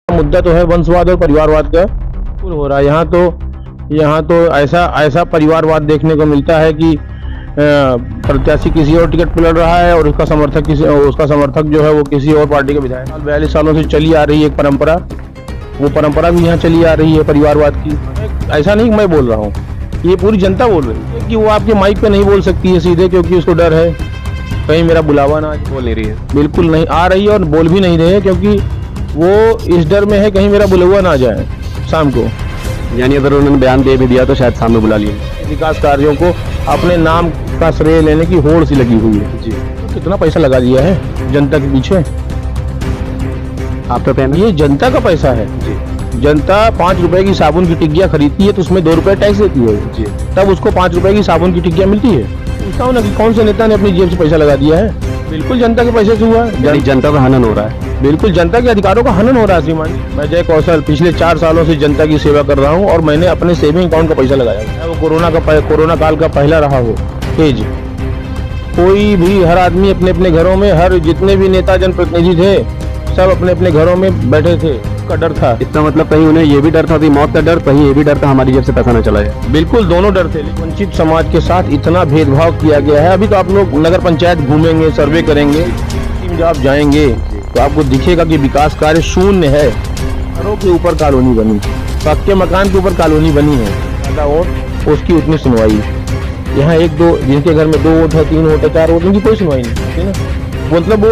मुद्दा तो है वंशवाद और परिवारवाद का पूरा हो रहा है। यहाँ तो ऐसा ऐसा परिवारवाद देखने को मिलता है कि प्रत्याशी किसी और टिकट पर लड़ रहा है और उसका समर्थक जो है वो किसी और पार्टी का विधायक। 42 सालों से चली आ रही है एक परंपरा, वो परंपरा भी यहाँ चली आ रही है परिवारवाद की। ऐसा नहीं मैं बोल रहा हूँ, ये पूरी जनता बोल रही है कि वो आपके माइक पे नहीं बोल सकती है सीधे, क्योंकि उसको डर है कहीं मेरा बुलावा ना बोल नहीं रही है। बिल्कुल नहीं आ रही है और बोल भी नहीं रहे हैं, क्योंकि वो इस डर में है कहीं मेरा बुलावा ना जाए शाम को। यानी अगर उन्होंने बयान दे भी दिया तो शायद सामने बुला लिए। विकास कार्यों को अपने नाम का श्रेय लेने की होड़ सी लगी हुई है जी। तो कितना पैसा लगा दिया है जनता के पीछे, आपका कहना? ये जनता का पैसा है जी। जनता 5 रुपए की साबुन की टिक्कियाँ खरीदती है तो उसमें 2 रुपए टैक्स देती है जी, तब उसको 5 रुपए की साबुन की टिक्कियाँ मिलती है। पूछता हूँ ना कि कौन से नेता ने अपनी जेब से पैसा लगा दिया है? बिल्कुल जनता के पैसे से हुआ है। जनता का हनन हो रहा है, बिल्कुल जनता के अधिकारों का हनन हो रहा है श्रीमान जी। मैं जय कौशल पिछले 4 सालों से जनता की सेवा कर रहा हूं और मैंने अपने सेविंग अकाउंट का पैसा लगाया है। वो कोरोना काल का पहला रहा हो तेज, कोई भी हर आदमी अपने अपने घरों में, हर जितने भी नेता जनप्रतिनिधि थे सब अपने अपने घरों में बैठे थे, का डर था। इसका मतलब कहीं उन्हें ये भी डर था कि मौत का डर, कहीं ये भी डर था हमारी जेब से पैसा न चला जाए। बिल्कुल दोनों डर थे। वंचित समाज के साथ इतना भेदभाव किया गया है। अभी तो आप लोग नगर पंचायत घूमेंगे, सर्वे करेंगे, जब आप जाएंगे तो आपको दिखेगा कि विकास कार्य शून्य है। घरों के ऊपर कॉलोनी बनी, पक्के मकान के ऊपर कॉलोनी बनी है और उसकी उतनी सुनवाई। यहाँ 1-2 जिनके घर में 2 वोट है, 3 वोट है, 4 वोट, उनकी कोई सुनवाई नहीं है ना। मतलब वो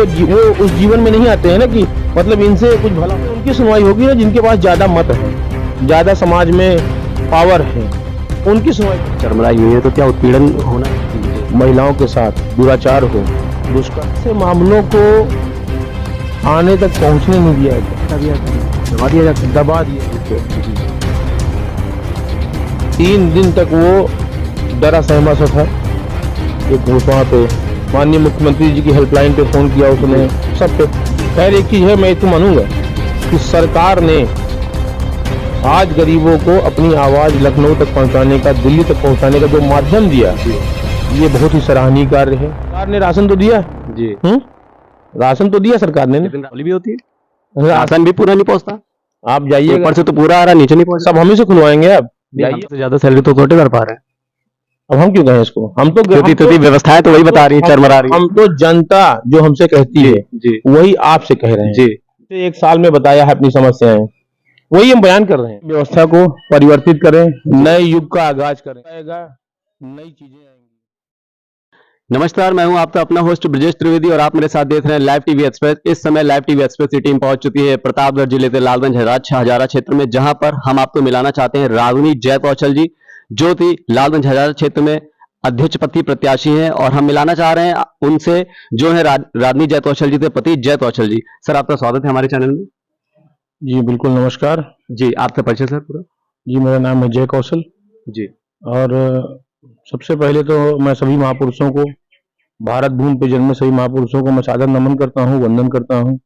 उस जीवन में नहीं आते हैं ना कि मतलब इनसे कुछ भला। उनकी सुनवाई होगी ना जिनके पास ज्यादा मत है, ज्यादा समाज में पावर है, उनकी सुनवाई। चरमराई हुई है तो क्या उत्पीड़न होना? महिलाओं के साथ दुराचार हो, दुष्कर्म से मामलों को आने तक पहुंचने नहीं दिया जाता, दबा दिया जाता है। दबा दिया। 3 दिन तक वो डरा सहमा सा था। एक वहाँ पे माननीय मुख्यमंत्री जी की हेल्पलाइन पे फोन किया उसने, सब पे। खैर एक चीज है, मैं तो मानूंगा कि सरकार ने आज गरीबों को अपनी आवाज लखनऊ तक पहुंचाने का, दिल्ली तक पहुंचाने का जो माध्यम दिया, ये बहुत ही सराहनीय कार्य है। सरकार ने राशन तो दिया जी, राशन तो दिया सरकार ने, भी होती है, राशन भी पूरा नहीं पहुंचता। आप जाइए, ऊपर से तो पूरा आ रहा, नीचे नहीं पहुंचा। सब हम ही से खुलवाएंगे। अब जाइए, ज्यादा सैलरी तो छोटे कर पा रहे हैं। अब हम क्यों कहें इसको? हम तो व्यवस्थाएं तो वही बता रही है, चरमरा रही है। हम तो जनता जो हमसे कहती है जी, वही आपसे कह रहे हैं जी। 1 साल में बताया है अपनी समस्याएं, वही हम बयान कर रहे हैं। व्यवस्था को परिवर्तित करें, नए युग का आगाज करें, नई चीजें आएंगी। नमस्कार, मैं हूं आपका अपना होस्ट ब्रजेश त्रिवेदी और आप मेरे साथ देख रहे हैं लाइव टीवी एक्सप्रेस। इस समय लाइव टीवी एक्सप्रेस की टीम पहुंच चुकी है प्रतापगढ़ जिले के लालगंज हजारा क्षेत्र में, जहां पर हम आपको मिलाना चाहते हैं रागिनी जय कौशल जी, जो थी लालगंज हजारा क्षेत्र में अध्यक्ष पद की प्रत्याशी हैं, और हम मिलाना चाह रहे हैं उनसे जो है रागिनी जय कौशल जी के पति जय कौशल जी। सर, आपका स्वागत है हमारे चैनल में। जी बिल्कुल, नमस्कार जी। आपका परिचय सर पूरा? जी, मेरा नाम है जय कौशल जी। और सबसे पहले तो मैं सभी महापुरुषों को, भारत भूमि पे जन्मे सभी महापुरुषों को मैं सादर नमन करता हूँ, वंदन करता हूँ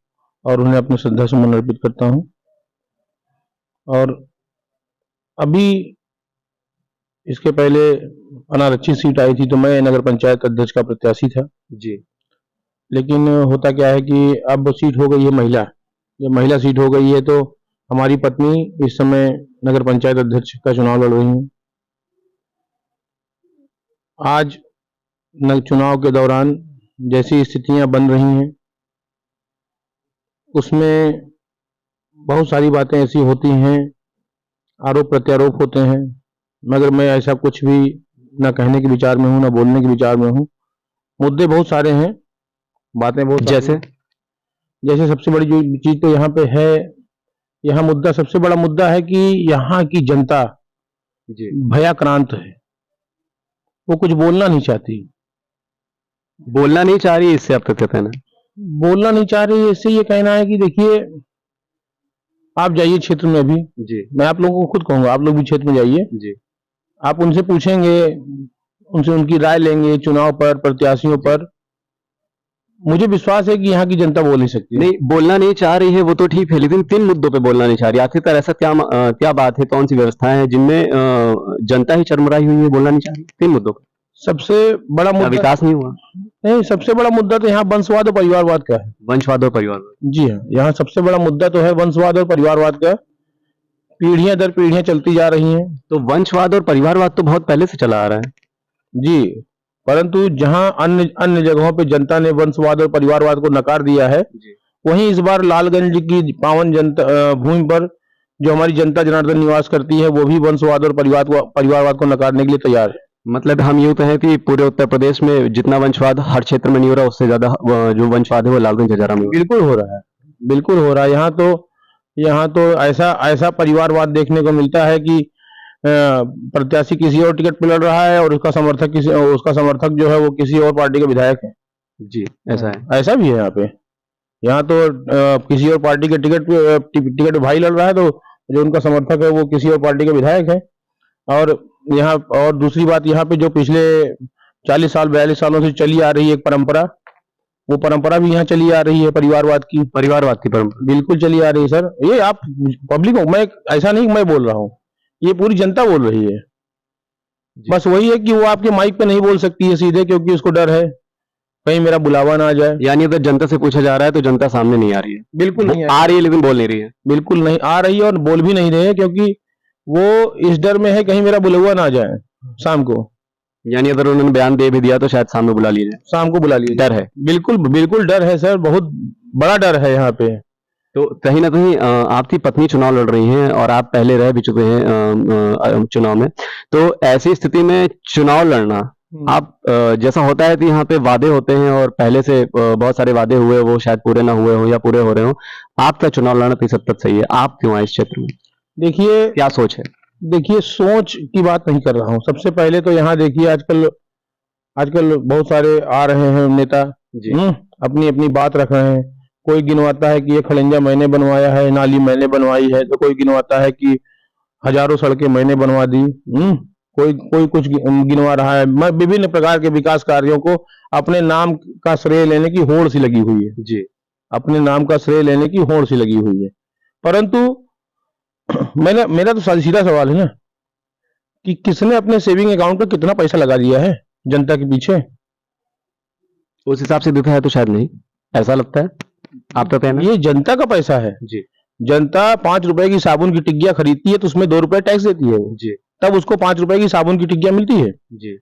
और उन्हें अपने श्रद्धा सुमन अर्पित करता हूँ। और अभी इसके पहले अनारक्षित सीट आई थी तो मैं नगर पंचायत अध्यक्ष का प्रत्याशी था जी। लेकिन होता क्या है कि अब सीट हो गई है महिला। जब महिला सीट हो गई है तो हमारी पत्नी इस समय नगर पंचायत अध्यक्ष का चुनाव लड़ रही हैं। आज चुनाव के दौरान जैसी स्थितियां बन रही हैं उसमें बहुत सारी बातें ऐसी होती हैं, आरोप प्रत्यारोप होते हैं, मगर मैं ऐसा कुछ भी ना कहने के विचार में हूँ, ना बोलने के विचार में हूँ। मुद्दे बहुत सारे हैं, बातें बहुत जैसे सबसे बड़ी जो चीज तो यहाँ पे है, यहाँ मुद्दा, सबसे बड़ा मुद्दा है कि यहाँ की जनता भयाक्रांत है, वो कुछ बोलना नहीं चाहती। बोलना नहीं चाह रही, इससे आपका क्या कहना है? बोलना नहीं चाह रही, इससे ये कहना है कि देखिए आप जाइए क्षेत्र में अभी जी, मैं आप लोगों को खुद कहूंगा, आप लोग भी क्षेत्र में जाइए जी, आप उनसे पूछेंगे, उनसे उनकी राय लेंगे चुनाव पर, प्रत्याशियों पर। मुझे विश्वास है कि यहाँ की जनता बोल नहीं सकती। नहीं, बोलना नहीं चाह रही है वो तो ठीक है, लेकिन 3 मुद्दों पे बोलना नहीं चाह रही। आखिरकार ऐसा क्या बात है, कौन सी व्यवस्थाएं हैं जिनमें जनता ही चरमराई हुई है, बोलना नहीं चाह रही 3 मुद्दों पर? सबसे बड़ा क्या मुद्दा विकास नहीं हुआ? नहीं, सबसे बड़ा मुद्दा तो यहाँ वंशवाद और परिवारवाद का है। वंशवाद और परिवारवाद। जी हाँ, यहाँ सबसे बड़ा मुद्दा तो है वंशवाद और परिवारवाद का। पीढ़ियां दर पीढ़ियां चलती जा रही हैं। तो वंशवाद और परिवारवाद तो बहुत पहले से चला आ रहा है। जी, परंतु जहां अन्य अन्य जगहों पे जनता ने वंशवाद और परिवारवाद को नकार दिया है, जी। वहीं इस बार लालगंज की पावन जनता भूमि पर जो हमारी जनता जनार्दन निवास करती है, वो भी वंशवाद और परिवारवाद को नकारने के लिए तैयार है। मतलब हम यूं कहें कि पूरे उत्तर प्रदेश में जितना वंशवाद हर क्षेत्र में नहीं हो रहा, उससे ज्यादा जो वंशवाद है वो लालगंज हजारा में हो रहा बिल्कुल हो रहा है, बिल्कुल हो रहा है। यहाँ तो ऐसा ऐसा परिवारवाद देखने को मिलता है कि प्रत्याशी किसी और टिकट पे लड़ रहा है और उसका समर्थक जो है वो किसी और पार्टी का विधायक है। है। जी, ऐसा है। ऐसा भी है यहाँ पे। यहाँ तो किसी और पार्टी के टिकट पे भाई लड़ रहा है, तो जो उनका समर्थक है वो किसी और पार्टी का विधायक है। और यहाँ और दूसरी बात, यहाँ पे जो पिछले 40 साल 42 सालों से चली आ रही है एक परंपरा, वो परंपरा भी यहाँ चली आ रही है परिवारवाद की परंपरा बिल्कुल चली आ रही है सर। ये आप पब्लिक को, मैं ऐसा नहीं कि मैं बोल रहा हूँ, ये पूरी जनता बोल रही है। बस वही है कि वो आपके माइक पे नहीं बोल सकती है सीधे, क्योंकि उसको डर है कहीं मेरा बुलावा ना आ जाए। यानी अगर जनता से पूछा जा रहा है तो जनता सामने नहीं आ रही है। बिल्कुल नहीं आ रही है लेकिन बोल नहीं रही है। बिल्कुल नहीं आ रही है और बोल भी नहीं रहे हैं, क्योंकि वो इस डर में है कहीं मेरा बुलावा ना आ जाए शाम को। यानी अगर उन्होंने बयान दे भी दिया तो शायद सामने बुला लीजिए। शाम को बुला लीजिए। डर है। बिल्कुल बिल्कुल डर है सर, बहुत बड़ा डर है यहाँ पे। तो कहीं ना कहीं आपकी पत्नी चुनाव लड़ रही हैं और आप पहले रह भी चुके हैं चुनाव में, तो ऐसी स्थिति में चुनाव लड़ना, आप जैसा होता है कि यहाँ पे वादे होते हैं और पहले से बहुत सारे वादे हुए, वो शायद पूरे ना हुए हो या पूरे हो रहे हो, आपका चुनाव लड़ना 75 सही है। आप क्यों आए इस क्षेत्र में? देखिए, क्या सोच है? देखिए सोच की बात नहीं कर रहा हूँ। सबसे पहले तो यहाँ देखिए, आजकल बहुत सारे आ रहे हैं नेता जी। अपनी अपनी बात रख रहे हैं। कोई गिनवाता है कि ये खड़ंजा मैंने बनवाया है, नाली मैंने बनवाई है, तो कोई गिनवाता है कि हजारों सड़कें मैंने बनवा दी। कोई कोई कुछ गिनवा रहा है। मैं विभिन्न प्रकार के विकास कार्यों को अपने नाम का श्रेय लेने की होड़ सी लगी हुई है। जी। अपने नाम का श्रेय लेने की होड़ सी लगी हुई है। परंतु मेरा तो सीधा सवाल है ना, कि किसने अपने सेविंग अकाउंट में कितना पैसा लगा दिया है जनता के पीछे। उस हिसाब से देखा है तो शायद नहीं, ऐसा लगता है आपका कहना? ये जनता का पैसा है जी। जनता 5 रुपए की साबुन की टिक्कियां खरीदती है तो उसमें 2 रुपए टैक्स देती है वो। जी। तब उसको 5 रुपए की साबुन की टिक्कियां मिलती है। जी।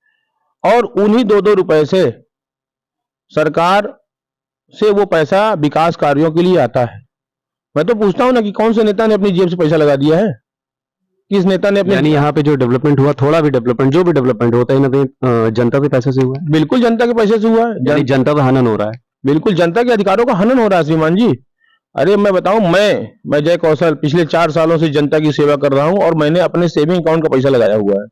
और उन्हीं 2-2 रुपए से सरकार से वो पैसा विकास कार्यों के लिए आता है। मैं तो पूछता हूं ना कि कौन से नेता ने अपनी जेब से पैसा लगा दिया है? किस नेता ने अपने? यानी यहाँ पे जो डेवलपमेंट हुआ, थोड़ा भी डेवलपमेंट, जो भी डेवलपमेंट होता है ना कहीं जनता के पैसे से हुआ है। बिल्कुल जनता के पैसे से हुआ है। यानी जनता का हनन हो रहा है। बिल्कुल जनता के अधिकारों का हनन हो रहा है श्रीमान जी। अरे मैं बताऊं, मैं जय कौशल पिछले 4 सालों से जनता की सेवा कर रहा हूं और मैंने अपने सेविंग अकाउंट का पैसा लगाया हुआ है।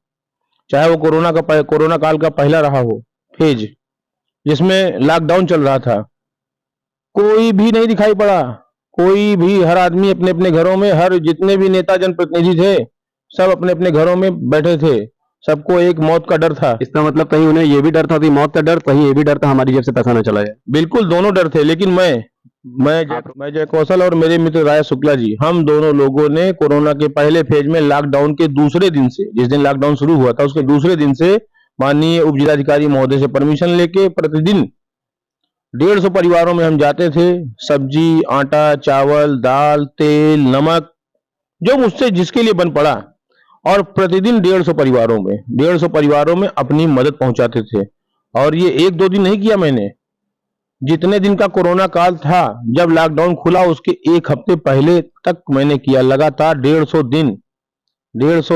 चाहे वो कोरोना काल का पहला रहा हो फेज, जिसमें लॉकडाउन चल रहा था, कोई भी नहीं दिखाई पड़ा। कोई भी, हर आदमी अपने अपने घरों में, हर जितने भी नेता जनप्रतिनिधि थे, सब अपने अपने घरों में बैठे थे। सबको एक मौत का डर था। इसका मतलब कहीं उन्हें ये भी डर था कि मौत का डर, कहीं ये भी डर था हमारी जेब से पैसा न चला जाए। बिल्कुल दोनों डर थे। लेकिन मैं जय कौशल और मेरे मित्र राय शुक्ला जी, हम दोनों लोगों ने कोरोना के पहले फेज में लॉकडाउन के दूसरे दिन से, जिस दिन लॉकडाउन शुरू हुआ था उसके दूसरे दिन से माननीय उप जिलाधिकारी महोदय से परमिशन लेके प्रतिदिन 150 परिवारों में हम जाते थे। सब्जी, आटा, चावल, दाल, तेल, नमक, जो मुझसे जिसके लिए बन पड़ा, और प्रतिदिन 150 परिवारों में अपनी मदद पहुंचाते थे। और ये 1-2 दिन नहीं किया मैंने। जितने दिन का कोरोना काल था, जब लॉकडाउन खुला उसके 1 हफ्ते पहले तक मैंने किया, लगातार 150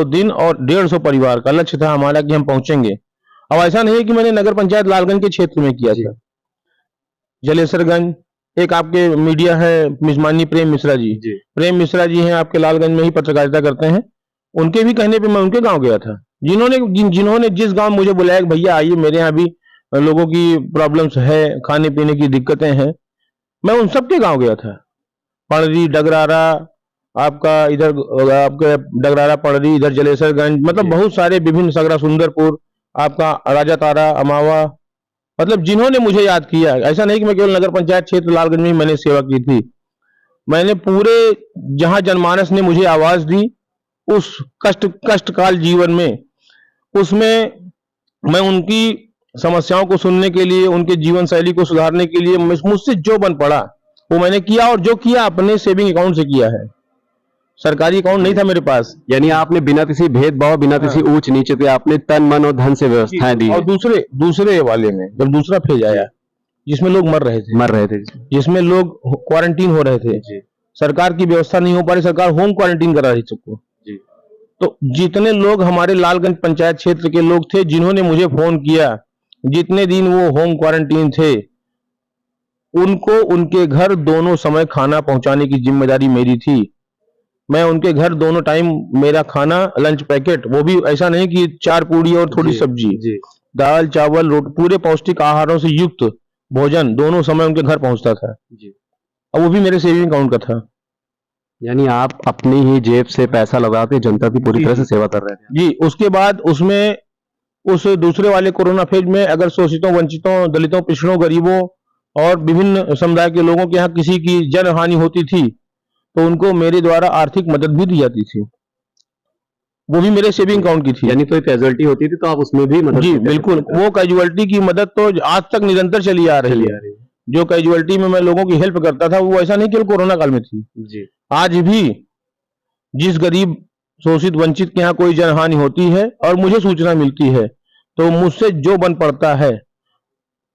दिन और 150 परिवार का लक्ष्य था हमारा कि हम पहुंचेंगे। अब ऐसा नहीं है कि मैंने नगर पंचायत लालगंज के क्षेत्र में किया था। जलेसरगंज, एक आपके मीडिया है माननीय प्रेम मिश्रा जी, प्रेम मिश्रा जी हैं आपके लालगंज में ही पत्रकारिता करते हैं। उनके भी कहने पे मैं उनके गांव गया था। जिन्होंने जिस गांव मुझे बुलाया कि भैया आइए, मेरे यहाँ भी लोगों की प्रॉब्लम्स है, खाने पीने की दिक्कतें हैं, मैं उन सबके गांव गया था। पड़री, डगरारा, आपका इधर आपके डगरारा, पड़री, इधर जलेसरगंज, मतलब बहुत सारे विभिन्न, सगरा, सुंदरपुर, आपका राजा तारा, अमावा, मतलब जिन्होंने मुझे याद किया। ऐसा नहीं कि मैं केवल नगर पंचायत क्षेत्र लालगंज में ही मैंने सेवा की थी। मैंने पूरे, जहां जनमानस ने मुझे आवाज दी उस कष्टकाल जीवन में, उसमें मैं उनकी समस्याओं को सुनने के लिए, उनके जीवन शैली को सुधारने के लिए मुझसे जो बन पड़ा वो मैंने किया, और जो किया अपने सेविंग अकाउंट से किया है। सरकारी अकाउंट नहीं था मेरे पास। यानी आपने बिना किसी भेदभाव, बिना किसी ऊंच नीचे के आपने तन मन और धन से व्यवस्थाएं दी और दूसरे दूसरे वाले में जब दूसरा फेज आया जिसमें लोग मर रहे थे, जिसमें लोग क्वारंटीन हो रहे थे, सरकार की व्यवस्था नहीं हो पा रही, सरकार होम क्वारंटीन करा रही सबको, तो जितने लोग हमारे लालगंज पंचायत क्षेत्र के लोग थे जिन्होंने मुझे फोन किया, जितने दिन वो होम क्वारंटीन थे, उनको उनके घर दोनों समय खाना पहुंचाने की जिम्मेदारी मेरी थी। मैं उनके घर दोनों टाइम मेरा खाना, लंच पैकेट, वो भी ऐसा नहीं कि 4 पूड़ी और थोड़ी सब्जी, दाल चावल रोटी, पूरे पौष्टिक आहारों से युक्त भोजन दोनों समय उनके घर पहुंचता था और वो भी मेरे सेविंग अकाउंट का था। यानी आप अपनी ही जेब से पैसा लगा के जनता की पूरी तरह से सेवा कर रहे थे। जी, उसके बाद उसमें उस दूसरे वाले कोरोना फेज में अगर शोषितों, वंचितों, दलितों, पिछड़ों, गरीबों और विभिन्न समुदाय के लोगों के यहाँ किसी की जन हानि होती थी तो उनको मेरे द्वारा आर्थिक मदद भी दी जाती थी, वो भी मेरे सेविंग अकाउंट की थी। यानी कोई कैजुअलिटी होती थी तो आप उसमें भी मदद? जी बिल्कुल, वो कैजुअलिटी की मदद तो आज तक निरंतर चली आ रही है। जो कैजुअलिटी में मैं लोगों की हेल्प करता था वो ऐसा नहीं केवल कोरोना काल में थी जी। आज भी जिस गरीब, शोषित, वंचित के यहाँ कोई जनहानि होती है और मुझे सूचना मिलती है तो मुझसे जो बन पड़ता है,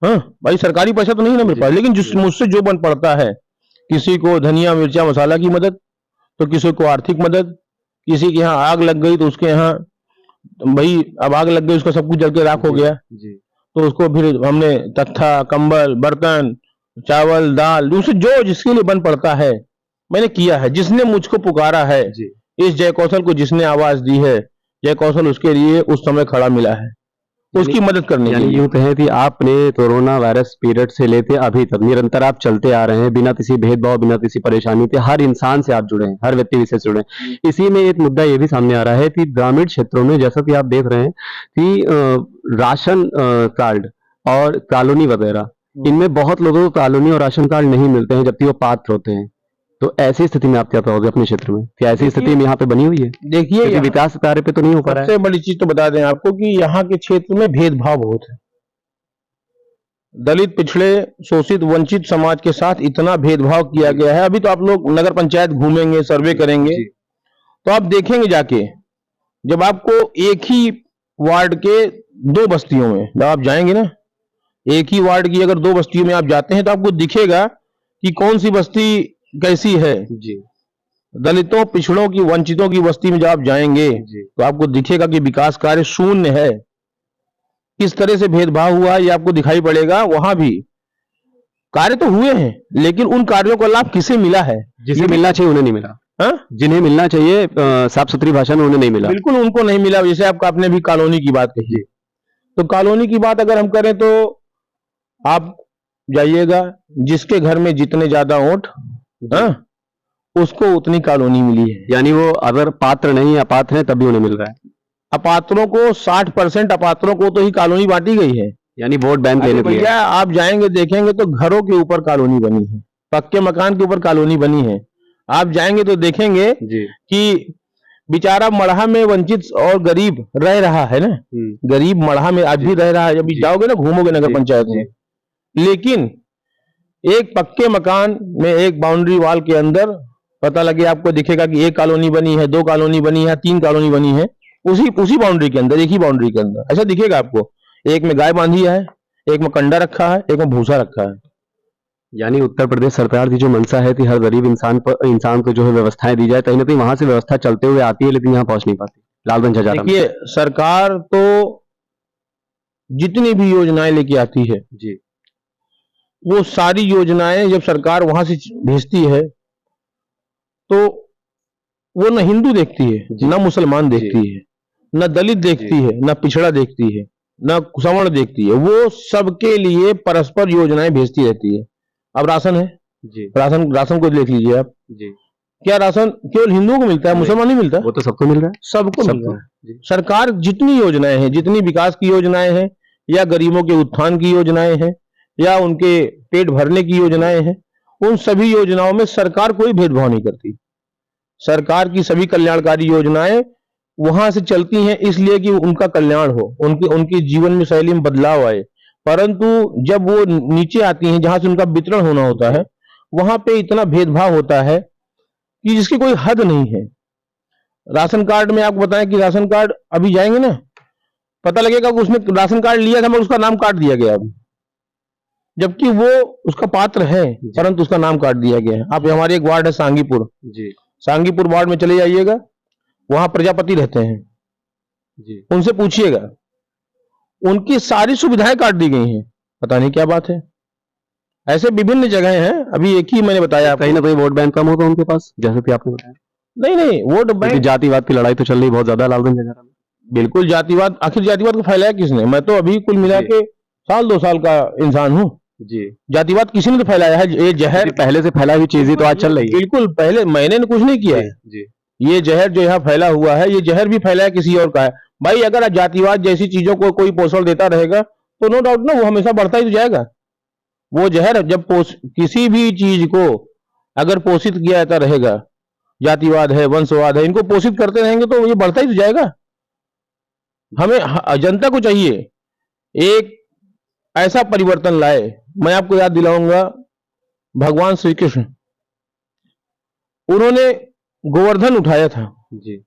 हाँ भाई सरकारी पैसा तो नहीं ना मेरे पास, लेकिन जिस मुझसे जो बन पड़ता है, किसी को धनिया मिर्चा मसाला की मदद तो किसी को आर्थिक मदद, किसी के यहाँ आग लग गई तो उसके यहाँ भाई अब आग लग गई, उसका सब कुछ जल के राख हो गया जी। तो उसको फिर हमने तख्ता, कंबल, बर्तन, चावल, दाल, उसे जो जिसके लिए बन पड़ता है मैंने किया है। जिसने मुझको पुकारा है जी। इस जय कौशल को जिसने आवाज दी है, जय कौशल उसके लिए उस समय खड़ा मिला है उसकी मदद करने के लिए। यूं कहें कि आपने कोरोना वायरस पीरियड से लेते अभी तक निरंतर आप चलते आ रहे हैं, बिना किसी भेदभाव, बिना किसी परेशानी के हर इंसान से आप जुड़े हैं, हर व्यक्ति विशेष जुड़े हैं। इसी में एक मुद्दा ये भी सामने आ रहा है कि ग्रामीण क्षेत्रों में जैसा कि आप देख रहे हैं कि राशन कार्ड और कॉलोनी वगैरह, इनमें बहुत लोगों को कॉलोनी और राशन कार्ड नहीं मिलते हैं जबकि वो पात्र होते हैं। तो ऐसी स्थिति में आप क्या कहोगे अपने क्षेत्र में? क्या ऐसी स्थिति में यहाँ पे बनी हुई है? देखिए विकास कार्य पे तो नहीं हो पा रहा है। सबसे बड़ी चीज तो बता दें आपको कि यहाँ के क्षेत्र में भेदभाव बहुत है। दलित, पिछड़े, शोषित, वंचित समाज के साथ इतना भेदभाव किया गया है। अभी तो आप लोग नगर पंचायत घूमेंगे, सर्वे करेंगे तो आप देखेंगे जाके, जब आपको एक ही वार्ड के 2 बस्तियों में जब आप जाएंगे ना, एक ही वार्ड की अगर 2 बस्तियों में आप जाते हैं तो आपको दिखेगा कि कौन सी बस्ती कैसी है जी। दलितों, पिछड़ों की, वंचितों की बस्ती में जब आप जाएंगे तो आपको दिखेगा कि विकास कार्य शून्य है। किस तरह से भेदभाव हुआ ये आपको दिखाई पड़ेगा। वहां भी कार्य तो हुए हैं लेकिन उन कार्यों का लाभ किसे मिला है? जिसे मिलना चाहिए उन्हें नहीं मिला। हाँ? जिन्हें मिलना चाहिए साफ सुथरी भाषा में उन्हें नहीं मिला। बिल्कुल उनको नहीं मिला। जैसे आपने भी कॉलोनी की बात कही, तो कॉलोनी की बात अगर हम करें तो आप जाइएगा, जिसके घर में जितने ज्यादा वोट, हाँ, उसको उतनी कॉलोनी मिली है। यानी वो अगर पात्र नहीं, अपात्र है तभी उन्हें मिल रहा है। अपात्रों को 60% अपात्रों को तो ही कॉलोनी बांटी गई है। यानी वोट बैंक लेने के लिए। भैया आप जाएंगे देखेंगे तो घरों के ऊपर कॉलोनी बनी है, पक्के मकान के ऊपर कॉलोनी बनी है। आप जाएंगे तो देखेंगे कि बेचारा मड़हा में वंचित और गरीब रह रहा है ना, गरीब मड़हा में आज भी रह रहा है। जब जाओगे ना, घूमोगे नगर पंचायत में, लेकिन एक पक्के मकान में एक बाउंड्री वॉल के अंदर पता लगे आपको दिखेगा कि 1 कॉलोनी बनी है, 2 कॉलोनी बनी है, 3 कॉलोनी बनी है उसी बाउंड्री के अंदर, एक ही बाउंड्री के अंदर। ऐसा दिखेगा आपको, एक में गाय बांधी है, एक में कंडा रखा है, एक में भूसा रखा है। यानी उत्तर प्रदेश सरकार की जो मंशा है कि हर गरीब इंसान को जो है व्यवस्थाएं दी जाए, कहीं ना कहीं वहां से व्यवस्था चलते हुए आती है लेकिन यहाँ पहुंच नहीं पाती। लालगंज हजारा में देखिए, सरकार तो जितनी भी योजनाएं लेके आती है जी, वो सारी योजनाएं जब सरकार वहां से भेजती है तो वो न हिंदू देखती है, न मुसलमान देखती है, न दलित देखती है, न पिछड़ा देखती है, न सवर्ण देखती है। वो सबके लिए परस्पर योजनाएं भेजती रहती है। अब राशन है जी, राशन को देख लीजिए आप जी। क्या राशन केवल हिंदुओं को मिलता है, मुसलमान नहीं मिलता? वो तो सबको मिल रहा है, सबको मिल रहा है। सरकार जितनी योजनाएं हैं, जितनी विकास की योजनाएं हैं, या गरीबों के उत्थान की योजनाएं हैं, या उनके पेट भरने की योजनाएं हैं, उन सभी योजनाओं में सरकार कोई भेदभाव नहीं करती। सरकार की सभी कल्याणकारी योजनाएं वहां से चलती हैं इसलिए कि उनका कल्याण हो, उनकी उनकी जीवन में शैली में बदलाव आए। परंतु जब वो नीचे आती हैं जहां से उनका वितरण होना होता है, वहां पे इतना भेदभाव होता है कि जिसकी कोई हद नहीं है। राशन कार्ड में आपको बताएं कि राशन कार्ड अभी जाएंगे ना, पता लगेगा कि उसने राशन कार्ड लिया था मगर उसका नाम काट दिया गया अभी, जबकि वो उसका पात्र है परंतु उसका नाम काट दिया गया है। आप हमारे एक वार्ड है सांगीपुर जी सांगीपुर वार्ड में चले जाइएगा, वहां प्रजापति रहते हैं, जी उनसे पूछिएगा, उनकी सारी सुविधाएं काट दी गई हैं, पता नहीं क्या बात है। ऐसे विभिन्न जगह हैं, अभी एक ही मैंने बताया आपको। कहीं ना कहीं वोट बैंक कम होगा उनके पास, जैसे कि आपने बताया। नहीं नहीं, वोट क्योंकि बैंक जातिवाद की लड़ाई तो चल रही बहुत ज्यादा लालगंज जगह में। बिल्कुल जातिवाद, आखिर जातिवाद को फैलाया किसने? मैं तो अभी कुल मिला जी। के साल 2 साल का इंसान हूँ। जी जातिवाद किसी ने तो फैलाया है, ये जहर पहले से फैला हुई चीज ही तो आज चल रही है। बिल्कुल, पहले मैंने कुछ नहीं किया है। जी ये जहर जो यहाँ फैला हुआ है, ये जहर भी फैलाया किसी और का है। भाई अगर जातिवाद जैसी चीजों को कोई पोषण देता रहेगा तो नो डाउट ना वो हमेशा बढ़ता ही तो जाएगा। वो जहर जब किसी भी चीज को अगर पोषित किया जाता रहेगा, जातिवाद है, वंशवाद है, इनको पोषित करते रहेंगे तो ये बढ़ता ही तो जाएगा। हमें जनता को चाहिए एक ऐसा परिवर्तन लाए। मैं आपको याद दिलाऊंगा, भगवान श्री कृष्ण, उन्होंने गोवर्धन उठाया था, जी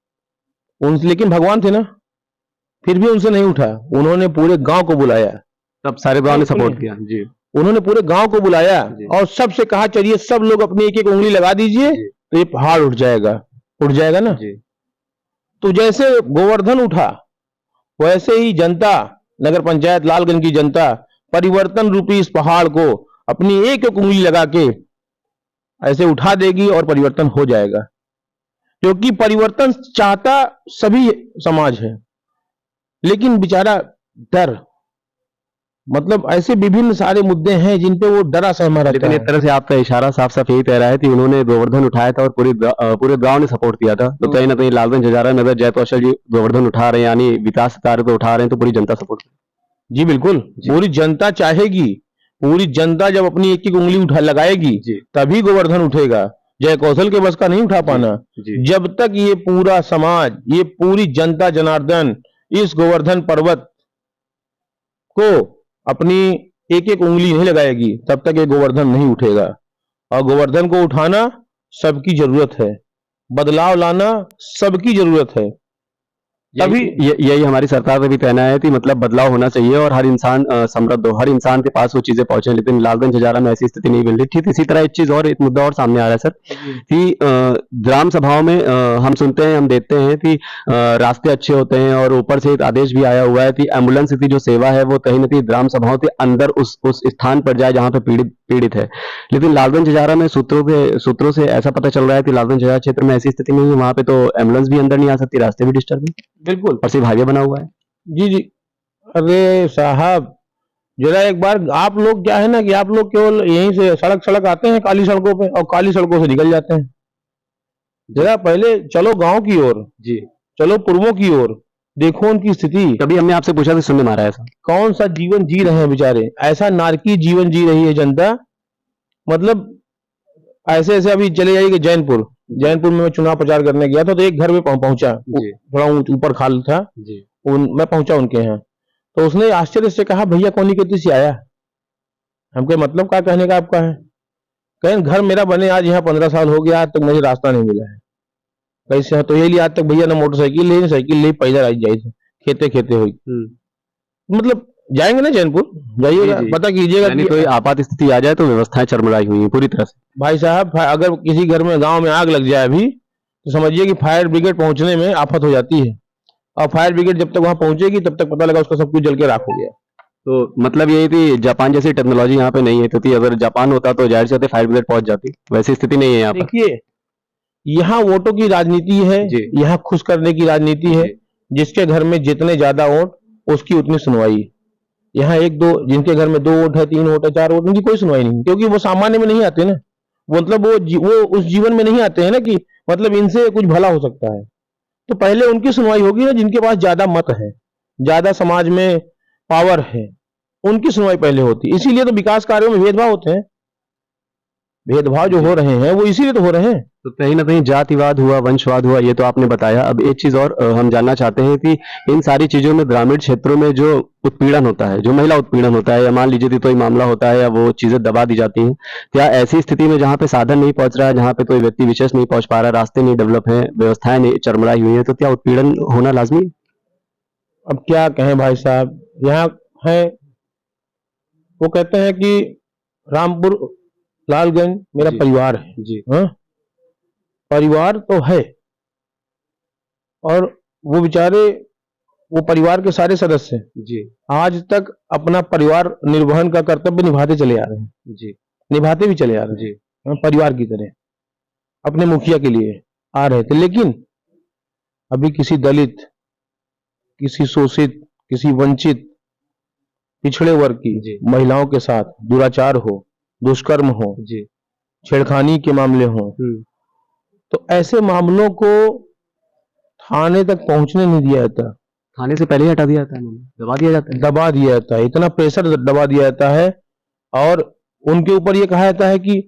लेकिन भगवान थे ना, फिर भी उनसे नहीं उठा। उन्होंने पूरे गांव को बुलाया, तब सारे गांव ने सपोर्ट किया। जी उन्होंने पूरे गांव को बुलाया और सबसे कहा चलिए सब लोग अपनी एक एक उंगली लगा दीजिए तो ये पहाड़ उठ जाएगा ना। जी तो जैसे गोवर्धन उठा वैसे ही जनता, नगर पंचायत लालगंज की जनता परिवर्तन रूपी इस पहाड़ को अपनी एक एक उंगली लगा के ऐसे उठा देगी और परिवर्तन हो जाएगा। क्योंकि परिवर्तन चाहता सभी समाज है, लेकिन बेचारा डर, मतलब ऐसे विभिन्न सारे मुद्दे हैं जिन पे वो डरा सहमा रहता लेकिन है। एक तरह से आपका इशारा साफ साफ यही कह रहा है कि उन्होंने गोवर्धन उठाया था और पूरे गांव ने सपोर्ट किया था। तो कहीं ना कहीं लालगंज हजारा नगर जय कौशल जी गोवर्धन उठा रहे हैं, यानी विकास कार्य को उठा रहे हैं, तो पूरी जनता सपोर्ट। जी बिल्कुल, पूरी जनता चाहेगी, पूरी जनता जब अपनी एक एक उंगली उठा लगाएगी तभी गोवर्धन उठेगा। जय कौशल के बस का नहीं उठा पाना। जब तक ये पूरा समाज, ये पूरी जनता जनार्दन इस गोवर्धन पर्वत को अपनी एक एक उंगली नहीं लगाएगी तब तक ये गोवर्धन नहीं उठेगा। और गोवर्धन को उठाना सबकी जरूरत है, बदलाव लाना सबकी जरूरत है। तभी यही हमारी सरकार का भी कहना है कि मतलब बदलाव होना चाहिए और हर इंसान समृद्ध हो, हर इंसान के पास वो चीजें पहुंचे। लेकिन लालगंज हजारा में ऐसी स्थिति नहीं मिल रही। ठीक इसी तरह एक चीज और, एक मुद्दा और सामने आ रहा है सर कि ग्राम सभाओं में हम सुनते हैं, हम देखते हैं कि रास्ते अच्छे होते हैं और ऊपर से एक आदेश भी आया हुआ है कि एम्बुलेंस की जो सेवा है वो कहीं ना कहीं ग्राम सभाओं के अंदर उस स्थान पर जाए जहां पर पीड़ित है। लेकिन लालगंज हजारा में सूत्रों से ऐसा पता चल रहा है कि लालगंज हजारा क्षेत्र में ऐसी स्थिति नहीं है, वहां पे तो एम्बुलेंस भी अंदर नहीं आ सकती, रास्ते भी डिस्टर्ब है। बिल्कुल, और सिर्फ हाईवे बना हुआ है। जी जी। अरे साहब, जरा एक बार आप लोग क्या है ना कि आप लोग केवल यहीं से सड़क आते हैं काली सड़कों पे और काली सड़कों से निकल जाते हैं। जरा पहले चलो गांव की ओर, जी चलो पूर्वों की ओर, देखो उनकी स्थिति। कभी हमने आपसे पूछा तो सुनने मारा ऐसा कौन सा जीवन जी रहे हैं बेचारे, ऐसा नारकी जीवन जी रही है जनता। मतलब ऐसे ऐसे अभी चले जाइए जैनपुर में मैं चुनाव प्रचार करने गया था तो एक घर में पहुंचा, थोड़ा ऊपर खाल था, मैं पहुंचा उनके यहाँ, तो उसने आश्चर्य से कहा भैया कौन गति से आया। हमके मतलब क्या कहने का आपका है? कहें घर मेरा बने आज यहाँ 15 साल हो गया, आज तक मुझे रास्ता नहीं मिला है। कैसे? तो ये लिए आज तक भैया ना मोटरसाइकिल ले, साइकिल ले, पैदल आई जाए खेते हुई। मतलब जाएंगे ना जैनपुर, जाइएगा, पता कीजिएगा कि कोई आपात स्थिति आ जाए तो व्यवस्थाएं चरमराई हुई है पूरी तरह से। भाई साहब, अगर किसी घर में गांव में आग लग जाए अभी तो समझिए कि फायर ब्रिगेड पहुंचने में आफत हो जाती है, और फायर ब्रिगेड जब तक वहां पहुंचेगी तब तक पता लगा उसका सब कुछ जल के राख हो गया। तो मतलब यही थी, जापान जैसी टेक्नोलॉजी यहाँ पे नहीं है, क्योंकि अगर जापान होता तो जाहिर से फायर ब्रिगेड पहुंच जाती, वैसी स्थिति नहीं है यहाँ पर। देखिए, यहाँ वोटों की राजनीति है, यहाँ खुश करने की राजनीति है। जिसके घर में जितने ज्यादा वोट उसकी उतनी सुनवाई। यहाँ एक दो जिनके घर में 2 वोट है, 3 वोट है, 4 वोट, उनकी कोई सुनवाई नहीं, क्योंकि वो सामान्य में नहीं आते ना, मतलब वो उस जीवन में नहीं आते हैं ना कि मतलब इनसे कुछ भला हो सकता है। तो पहले उनकी सुनवाई होगी ना जिनके पास ज्यादा मत है, ज्यादा समाज में पावर है, उनकी सुनवाई पहले होती है। इसीलिए तो विकास कार्यों में भेदभाव होते हैं। भेदभाव जो हो रहे हैं वो इसीलिए तो हो रहे हैं। तो कहीं ना कहीं जातिवाद हुआ, वंशवाद हुआ, ये तो आपने बताया। अब एक चीज और हम जानना चाहते हैं कि इन सारी चीजों में ग्रामीण क्षेत्रों में जो उत्पीड़न होता है, जो महिला उत्पीड़न होता है, या मान लीजिए कोई मामला होता है या वो चीजें दबा दी जाती हैं, क्या ऐसी स्थिति में जहाँ पे साधन नहीं पहुंच रहा है, जहाँ पे कोई व्यक्ति विशेष नहीं पहुंच पा रहा, रास्ते नहीं डेवलप है, व्यवस्थाएं नहीं चरमराई हुई है, तो क्या उत्पीड़न होना लाजमी है? अब क्या कहें भाई साहब, यहाँ है, वो कहते हैं कि रामपुर लालगंज मेरा जी परिवार है। जी हाँ, परिवार तो है, और वो बेचारे, वो परिवार के सारे सदस्य जी आज तक अपना परिवार निर्वहन का कर्तव्य निभाते चले आ रहे हैं, जी निभाते भी चले आ रहे जी हैं। हाँ, परिवार की तरह अपने मुखिया के लिए आ रहे थे, लेकिन अभी किसी दलित, किसी शोषित, किसी वंचित पिछड़े वर्ग की जी महिलाओं के साथ दुराचार हो, दुष्कर्म हो, जी छेड़खानी के मामले हो, तो ऐसे मामलों को थाने तक पहुंचने नहीं दिया जाता, थाने से पहले ही हटा दिया जाता है, उन्होंने दबा दिया जाता है। दबा दिया जाता है, इतना प्रेशर दबा दिया जाता है। और उनके ऊपर ये कहा जाता है कि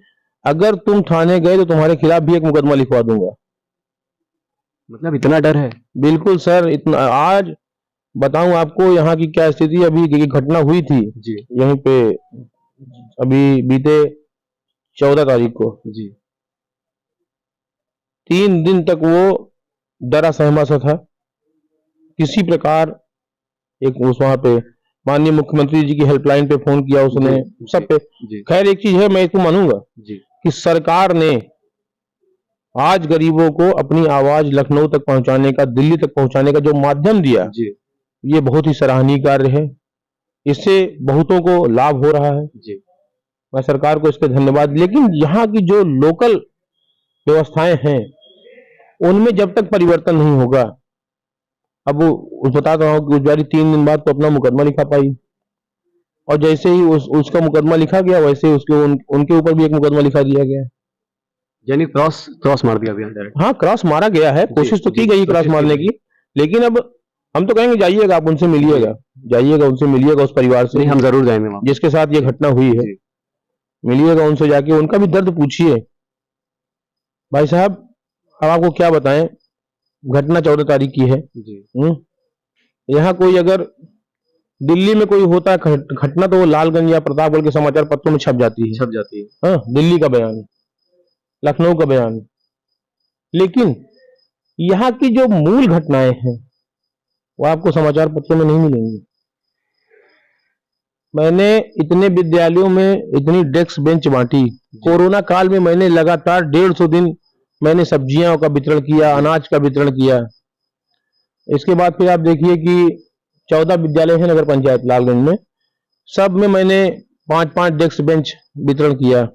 अगर तुम थाने गए तो तुम्हारे खिलाफ भी एक मुकदमा लिखवा दूंगा। मतलब इतना डर है? बिल्कुल सर, इतना। आज बताऊं आपको यहाँ की क्या स्थिति, अभी एक घटना हुई थी जी यहीं पे, अभी बीते 14 तारीख को। जी 3 दिन तक वो डरा सहमा सा था, किसी प्रकार एक उस वहां पे माननीय मुख्यमंत्री जी की हेल्पलाइन पे फोन किया उसने, जी सब पे। जी खैर एक चीज है, मैं इसको मानूंगा जी कि सरकार ने आज गरीबों को अपनी आवाज लखनऊ तक पहुंचाने का, दिल्ली तक पहुंचाने का जो माध्यम दिया, जी ये बहुत ही सराहनीय कार्य है। इससे बहुतों को लाभ हो रहा है, जी मैं सरकार को इस पे धन्यवाद। लेकिन यहाँ की जो लोकल व्यवस्थाएं हैं उनमें जब तक परिवर्तन नहीं होगा, अब वो बता रहा हूँ कि उस बेचारी 3 दिन बाद तो अपना मुकदमा लिखा पाई, और जैसे ही उसका मुकदमा लिखा गया वैसे ही उनके ऊपर भी एक मुकदमा लिखा दिया गया। यानी क्रॉस क्रॉस मार दिया अभी डायरेक्ट। हाँ, क्रॉस मारा गया है, कोशिश तो की गई क्रॉस मारने की, लेकिन अब हम तो कहेंगे जाइएगा, आप उनसे मिलिएगा, जाइएगा उनसे मिलिएगा, उस परिवार से नहीं, हम जरूर जाएंगे वहाँ। जिसके साथ ये घटना हुई है, जी मिलिएगा उनसे, जाके उनका भी दर्द पूछिए। भाई साहब, अब आपको क्या बताएं, घटना 14 तारीख की है। जी यहाँ कोई अगर दिल्ली में कोई होता है घटना, तो वो लालगंज या प्रतापगढ़ के समाचार पत्रों में छप जाती है। छप जाती है। हाँ, दिल्ली का बयान, लखनऊ का बयान। लेकिन यहाँ की जो मूल घटनाएं हैं वो आपको समाचार पत्रों में नहीं मिलेंगी। मैंने इतने विद्यालयों में इतनी डेस्क बेंच बांटी, कोरोना काल में मैंने लगातार 150 दिन मैंने सब्जियों का वितरण किया, अनाज का वितरण किया। इसके बाद फिर आप देखिए कि 14 विद्यालय है नगर पंचायत लालगंज में, सब में मैंने 5-5 डेस्क बेंच वितरण किया।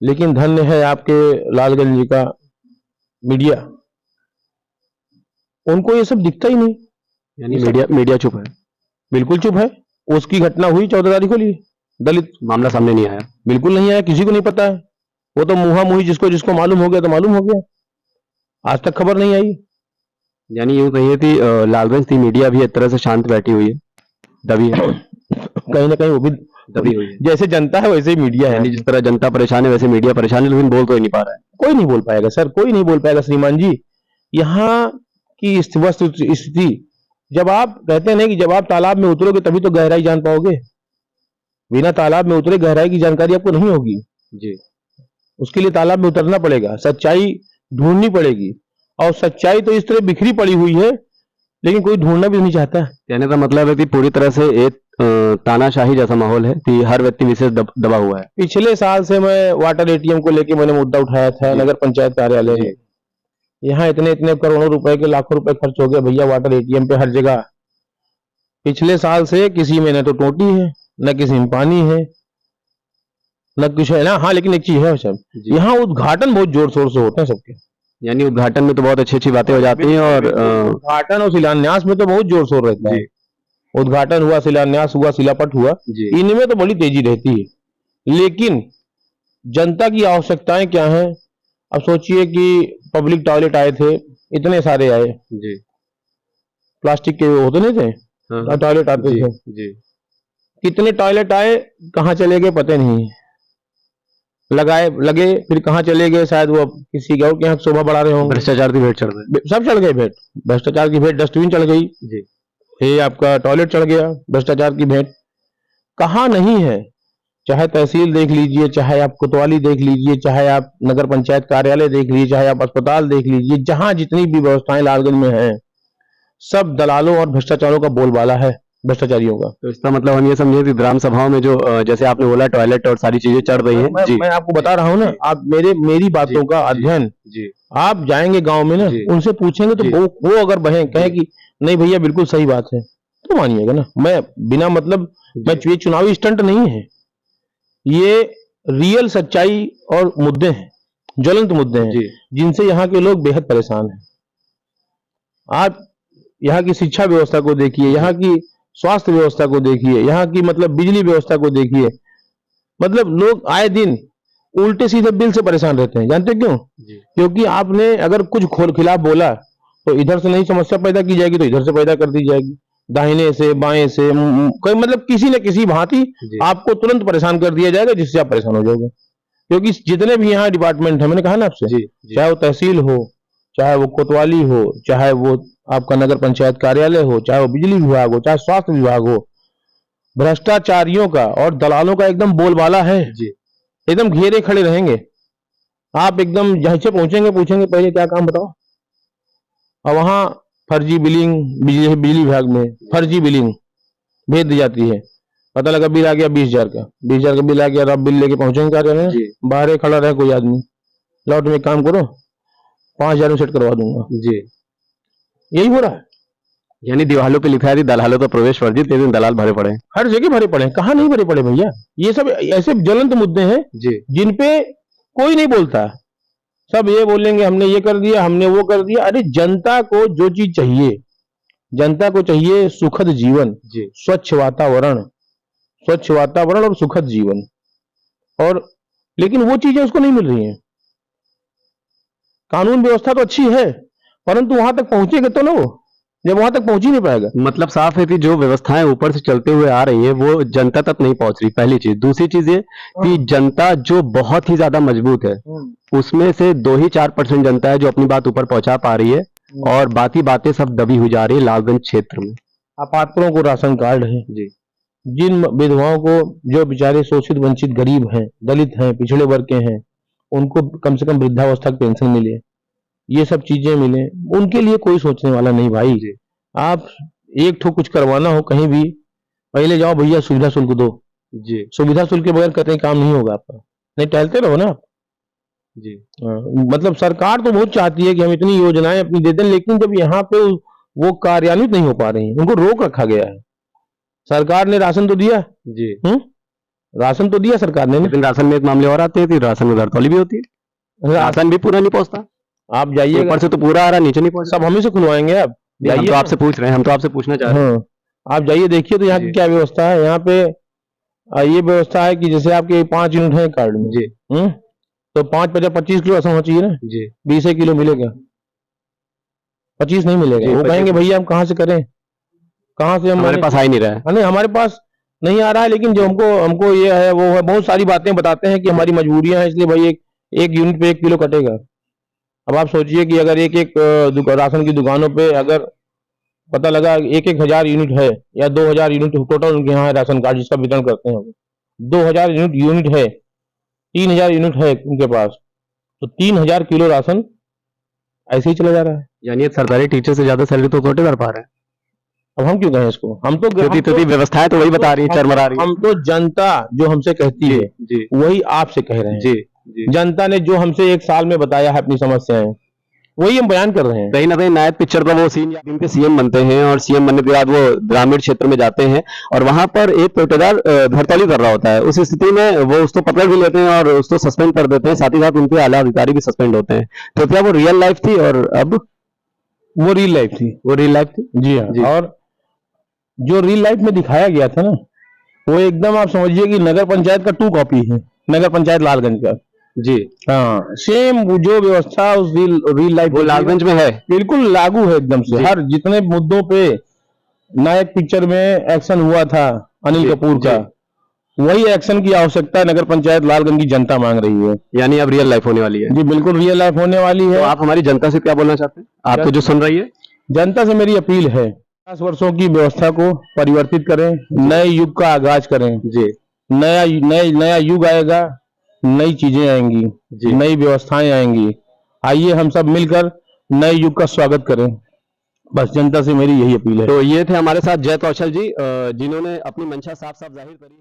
लेकिन धन्य है आपके लालगंज जी का मीडिया, उनको ये सब दिखता ही नहीं। यानी मीडिया मीडिया चुप है। बिल्कुल चुप है। उसकी घटना हुई 14 तारीख को, ली दलित, मामला सामने नहीं आया। बिल्कुल नहीं आया, किसी को नहीं पता है। वो तो मुहा मुही, जिसको जिसको मालूम हो गया तो मालूम हो गया, आज तक खबर नहीं आई। यानी यूं कहिए कि लालगंज की मीडिया भी एक तरह से शांत बैठी हुई है, दबी है। कहीं ना कहीं वो भी दबी हुई है। जैसे जनता है वैसे ही मीडिया है। यानी जिस तरह जनता परेशान है वैसे मीडिया परेशान है, लेकिन बोल तो नहीं पा रहा है। कोई नहीं बोल पाएगा सर, कोई नहीं बोल पाएगा श्रीमान जी। यहाँ की वस्तु स्थिति, जब आप कहते हैं कि जब आप तालाब में उतरोगे तभी तो गहराई जान पाओगे, बिना तालाब में उतरे गहराई की जानकारी आपको नहीं होगी। जी उसके लिए तालाब में उतरना पड़ेगा, सच्चाई ढूंढनी पड़ेगी, और सच्चाई तो इस तरह बिखरी पड़ी हुई है, लेकिन कोई ढूंढना भी नहीं चाहता। कहने का मतलब है कि पूरी तरह से एक तानाशाही जैसा माहौल है कि हर व्यक्ति विशेष दबा हुआ है। पिछले साल से मैं वाटर एटीएम को लेके मैंने मुद्दा उठाया था नगर पंचायत कार्यालय में। यहाँ इतने इतने करोड़ों रुपए के, लाखों रुपए खर्च हो गए भैया वाटर एटीएम पे हर जगह। पिछले साल से किसी में न तो टोटी है, न किसी में पानी है, न कुछ है ना। हाँ, लेकिन एक चीज है सर, यहाँ उद्घाटन बहुत जोर शोर से होते हैं सबके। यानी उद्घाटन में तो बहुत अच्छी अच्छी बातें हो जाती हैं, और उद्घाटन और शिलान्यास में तो बहुत जोर शोर रहता है। उद्घाटन हुआ, शिलान्यास हुआ, शिलापट हुआ, इनमें तो बड़ी तेजी रहती है। लेकिन जनता की आवश्यकताएं क्या हैं? अब सोचिए कि पब्लिक टॉयलेट आए थे, इतने सारे आए जी, प्लास्टिक के होते नहीं थे टॉयलेट आते थे, जी कितने टॉयलेट आए, कहाँ चले गए पता नहीं। लगाए लगे, फिर कहाँ चले गए, शायद वो किसी और के यहाँ शोभा बढ़ा रहे होंगे। भ्रष्टाचार की भेंट चढ़ गए। सब चढ़ गए भेंट, भ्रष्टाचार की भेंट, डस्टबिन चढ़ गई, जी ये आपका टॉयलेट चढ़ गया, भ्रष्टाचार की भेंट कहाँ नहीं है। चाहे तहसील देख लीजिए, चाहे आप कोतवाली देख लीजिए, चाहे आप नगर पंचायत कार्यालय देख लीजिए, चाहे आप अस्पताल देख लीजिए, जहां जितनी भी व्यवस्थाएं लालगंज में हैं, सब दलालों और भ्रष्टाचारों का बोलबाला है, भ्रष्टाचारियों का। तो इसका मतलब हम ये समझे कि ग्राम सभाओं में जो जैसे आपने बोला टॉयलेट और सारी चीजें चढ़ रही हैं। जी मैं आपको बता रहा हूँ ना, आप मेरी बातों का अध्ययन, जी आप जाएंगे गांव में ना, उनसे पूछेंगे तो वो अगर कहे कि नहीं भैया बिल्कुल सही बात है, तो मानिएगा ना। मैं बिना मतलब, ये चुनावी स्टंट नहीं है, ये रियल सच्चाई और मुद्दे हैं, ज्वलंत मुद्दे हैं, जिनसे यहाँ के लोग बेहद परेशान हैं। आप यहाँ की शिक्षा व्यवस्था को देखिए, यहाँ की स्वास्थ्य व्यवस्था को देखिए, यहाँ की मतलब बिजली व्यवस्था को देखिए, मतलब लोग आए दिन उल्टे सीधे बिल से परेशान रहते हैं। जानते क्यों? क्योंकि आपने अगर कुछ खिलाफ बोला तो इधर से नहीं समस्या पैदा की जाएगी, तो इधर से पैदा कर दी जाएगी, दाहिने से बाएं से, कोई मतलब किसी न किसी भांति आपको तुरंत परेशान कर दिया जाएगा, जिससे आप परेशान हो जाओगे। क्योंकि जितने भी यहाँ डिपार्टमेंट है, मैंने कहा ना आपसे, चाहे वो तहसील हो, चाहे वो कोतवाली हो, चाहे वो आपका नगर पंचायत कार्यालय हो, चाहे वो बिजली विभाग हो, चाहे स्वास्थ्य विभाग हो, भ्रष्टाचारियों का और दलालों का एकदम बोलबाला है। एकदम घेरे खड़े रहेंगे। आप एकदम जहाँ से पहुंचेंगे पूछेंगे पहले क्या काम बताओ, और वहां फर्जी बिलिंग, बिजली विभाग में फर्जी बिलिंग भेज दी जाती है। पता लगा बिल आ गया 20,000 का, 20,000 का बिल आ गया, अब बिल लेके पहुंचेंगे कार्यालय में, बाहर खड़ा रहे कोई आदमी, लौट में काम करो 5,000 में सेट करवा दूंगा। यही हो रहा है। यानी दीवालों पे लिखा है दलालों का प्रवेश वर्जित, लेकिन दलाल भरे पड़े हैं, हर जगह भरे पड़े हैं। कहाँ नहीं भरे पड़े भैया? ये सब ऐसे ज्वलंत मुद्दे हैं जिन पे कोई नहीं बोलता। सब ये बोलेंगे हमने ये कर दिया, हमने वो कर दिया। अरे जनता को जो चीज चाहिए, जनता को चाहिए सुखद जीवन, स्वच्छ वातावरण और सुखद जीवन, और लेकिन वो चीजें उसको नहीं मिल रही हैं। कानून व्यवस्था तो अच्छी है, परंतु वहां तक पहुंचेगा तो ना, वो जब वहां तक पहुंच ही नहीं पाएगा। मतलब साफ है कि जो व्यवस्थाएं ऊपर से चलते हुए आ रही है वो जनता तक नहीं पहुंच रही, पहली चीज। दूसरी चीज ये कि जनता जो बहुत ही ज्यादा मजबूत है, उसमें से 2 ही 4% जनता है जो अपनी बात ऊपर पहुंचा पा रही है, और बाकी बातें सब दबी हुई जा रही है लालगंज क्षेत्र में। अपात्रों को राशन कार्ड है, जिन विधवाओं को, जो बेचारे शोषित वंचित गरीब हैं, दलित हैं, पिछड़े वर्ग के हैं, उनको कम से कम वृद्धावस्था की पेंशन मिले, ये सब चीजें मिले, उनके लिए कोई सोचने वाला नहीं भाई। आप एक ठो कुछ करवाना हो कहीं भी, पहले जाओ भैया सुविधा शुल्क दो। सुविधा शुल्क के बगैर कहीं काम नहीं होगा आपका, नहीं टहलते रहो ना आप। मतलब सरकार तो बहुत चाहती है कि हम इतनी योजनाएं अपनी दे दें, लेकिन जब यहाँ पे वो कार्यान्वित नहीं हो पा रही हैं, उनको रोक रखा गया है। सरकार ने राशन तो दिया, राशन तो दिया सरकार ने, लेकिन राशन में एक मामले और आते हैं कि राशन में धड़तौली भी होती है, राशन भी पूरा नहीं पहुंचता। आप जाइए, ऊपर से तो पूरा आ रहा, नीचे नहीं पहुंचा। सब हम ही से खुलवाएंगे। आप हम तो आपसे पूछ रहे हैं, हम तो आपसे पूछना चाह रहे हैं। आप जाइए देखिए तो यहाँ की क्या व्यवस्था है। यहाँ पे ये व्यवस्था है कि जैसे आपके 5 यूनिट है कार्ड में, तो 5 × 25 किलो राशन होना चाहिए ना। 20 किलो मिलेगा, 25 नहीं मिलेगा। वो कहेंगे भैया हम कहाँ से करें, कहाँ से, हमारे पास आ ही नहीं रहा है। नहीं हमारे पास नहीं आ रहा है, लेकिन जो हमको ये है वो है, बहुत सारी बातें बताते हैं कि हमारी मजबूरियां हैं, इसलिए भाई एक यूनिट पे 1 किलो कटेगा। अब आप सोचिए कि अगर एक राशन की दुकानों पे अगर पता लगा 1,000 यूनिट है या 2,000 यूनिट टोटल उनके यहाँ है राशन कार्ड जिसका वितरण करते हैं, 2,000 यूनिट है, 3,000 यूनिट है उनके पास, तो 3,000 किलो राशन ऐसे ही चला जा रहा है। यानी सरकारी टीचर से ज्यादा सैलरी तो छोटे कर पा रहे हैं। अब हम क्यों कहें इसको, हम तो व्यवस्थाएं तो वही बता रही है, चरमरा रही है। हम तो जनता जो हमसे कहती है वही आपसे कह रहे हैं। जनता ने जो हमसे 1 साल में बताया है अपनी समस्याएं, वही हम बयान कर रहे हैं। कहीं ना कहीं नायक पिक्चर का वो सीन, जिनके सीएम बनते हैं और सीएम बनने के बाद वो ग्रामीण क्षेत्र में जाते हैं और वहां पर एक ठेकेदार धड़तौली कर रहा होता है। उस स्थिति में वो उसको पकड़ भी लेते हैं और उसको सस्पेंड कर देते हैं, साथ ही साथ उनके आला अधिकारी भी सस्पेंड होते हैं। तो क्या वो रियल लाइफ थी और अब वो रियल लाइफ थी? वो रियल लाइफ थी, जी हाँ। और जो रियल लाइफ में दिखाया गया था ना, वो एकदम आप समझिए कि नगर पंचायत का 2 कॉपी है, नगर पंचायत लालगंज का। हाँ, सेम जो व्यवस्था उस रियल लाइफ वो लालगंज में है, बिल्कुल लागू है एकदम से। हर जितने मुद्दों पे नायक पिक्चर में एक्शन हुआ था अनिल कपूर का, वही एक्शन की आवश्यकता नगर पंचायत लालगंज की जनता मांग रही है। यानी अब रियल लाइफ होने वाली है। जी बिल्कुल रियल लाइफ होने वाली तो है। आप हमारी जनता से क्या बोलना चाहते हैं, आपको जो सुन रही है? जनता से मेरी अपील है 50 वर्षों की व्यवस्था को परिवर्तित करें, नए युग का आगाज करें। जी नया युग आएगा, नई चीजें आएंगी, जी। नई व्यवस्थाएं आएंगी। आइए हम सब मिलकर नए युग का स्वागत करें। बस जनता से मेरी यही अपील है। तो ये थे हमारे साथ जय कौशल जी, जिन्होंने अपनी मंशा साफ साफ जाहिर करी।